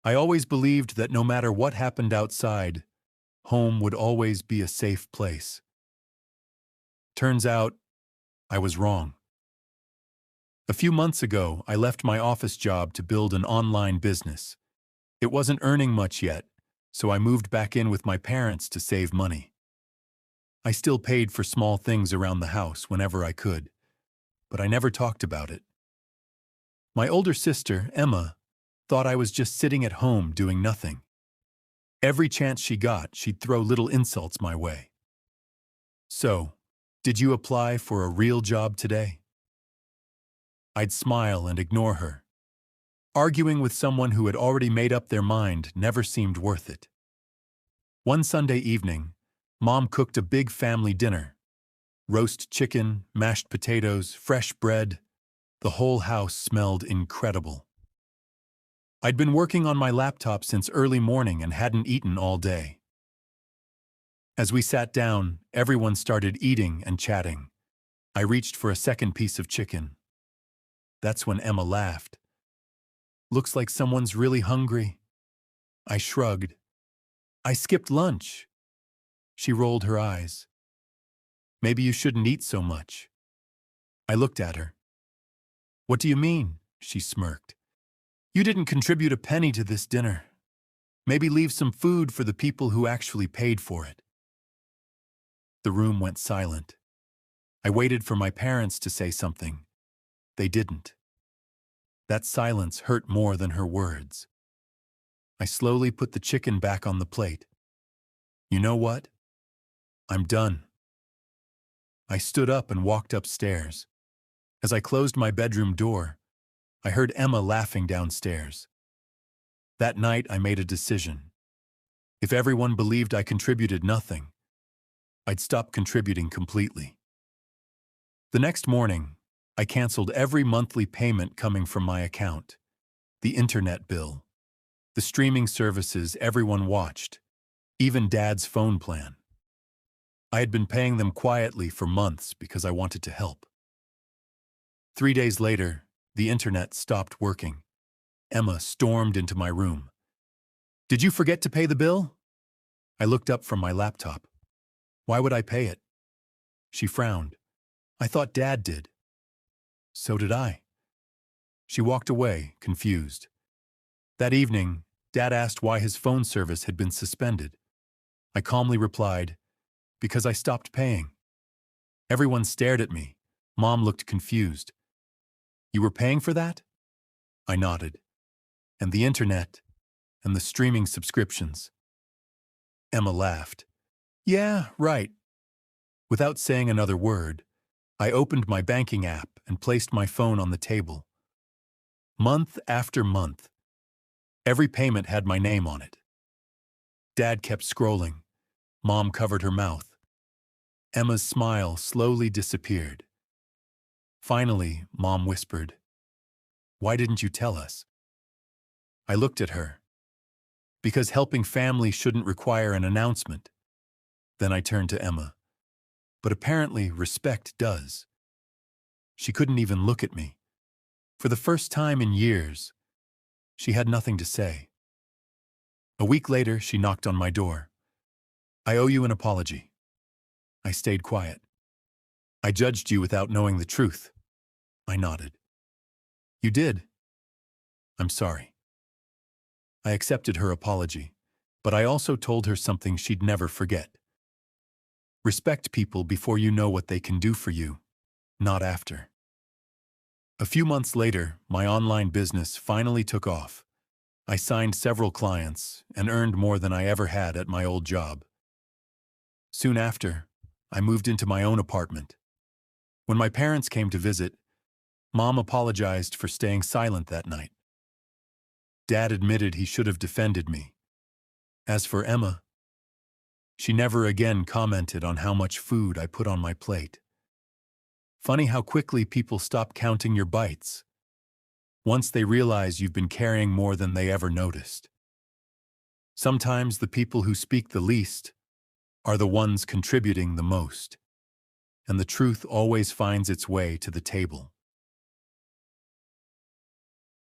I always believed that no matter what happened outside, home would always be a safe place. Turns out, I was wrong. A few months ago, I left my office job to build an online business. It wasn't earning much yet, so I moved back in with my parents to save money. I still paid for small things around the house whenever I could, but I never talked about it. My older sister, Emma, thought I was just sitting at home doing nothing. Every chance she got, she'd throw little insults my way. So, did you apply for a real job today? I'd smile and ignore her. Arguing with someone who had already made up their mind never seemed worth it. One Sunday evening, Mom cooked a big family dinner. Roast chicken, mashed potatoes, fresh bread. The whole house smelled incredible. I'd been working on my laptop since early morning and hadn't eaten all day. As we sat down, everyone started eating and chatting. I reached for a second piece of chicken. That's when Emma laughed. "Looks like someone's really hungry." I shrugged. "I skipped lunch." She rolled her eyes. "Maybe you shouldn't eat so much." I looked at her. "What do you mean?" she smirked. "You didn't contribute a penny to this dinner. Maybe leave some food for the people who actually paid for it." The room went silent. I waited for my parents to say something. They didn't. That silence hurt more than her words. I slowly put the chicken back on the plate. "You know what? I'm done." I stood up and walked upstairs. As I closed my bedroom door, I heard Emma laughing downstairs. That night, I made a decision. If everyone believed I contributed nothing, I'd stop contributing completely. The next morning, I canceled every monthly payment coming from my account. The internet bill, the streaming services everyone watched, even Dad's phone plan. I had been paying them quietly for months because I wanted to help. 3 days later, the internet stopped working. Emma stormed into my room. "Did you forget to pay the bill?" I looked up from my laptop. "Why would I pay it?" She frowned. "I thought Dad did." "So did I." She walked away, confused. That evening, Dad asked why his phone service had been suspended. I calmly replied, "Because I stopped paying." Everyone stared at me. Mom looked confused. "You were paying for that?" I nodded. "And the internet, and the streaming subscriptions." Emma laughed. "Yeah, right." Without saying another word, I opened my banking app and placed my phone on the table. Month after month, every payment had my name on it. Dad kept scrolling. Mom covered her mouth. Emma's smile slowly disappeared. Finally, Mom whispered, "Why didn't you tell us?" I looked at her. "Because helping family shouldn't require an announcement." Then I turned to Emma. "But apparently respect does." She couldn't even look at me. For the first time in years, she had nothing to say. A week later, she knocked on my door. "I owe you an apology." I stayed quiet. "I judged you without knowing the truth." I nodded. "You did." "I'm sorry." I accepted her apology, but I also told her something she'd never forget. Respect people before you know what they can do for you, not after. A few months later, my online business finally took off. I signed several clients and earned more than I ever had at my old job. Soon after, I moved into my own apartment. When my parents came to visit, Mom apologized for staying silent that night. Dad admitted he should have defended me. As for Emma, she never again commented on how much food I put on my plate. Funny how quickly people stop counting your bites once they realize you've been carrying more than they ever noticed. Sometimes the people who speak the least are the ones contributing the most, and the truth always finds its way to the table.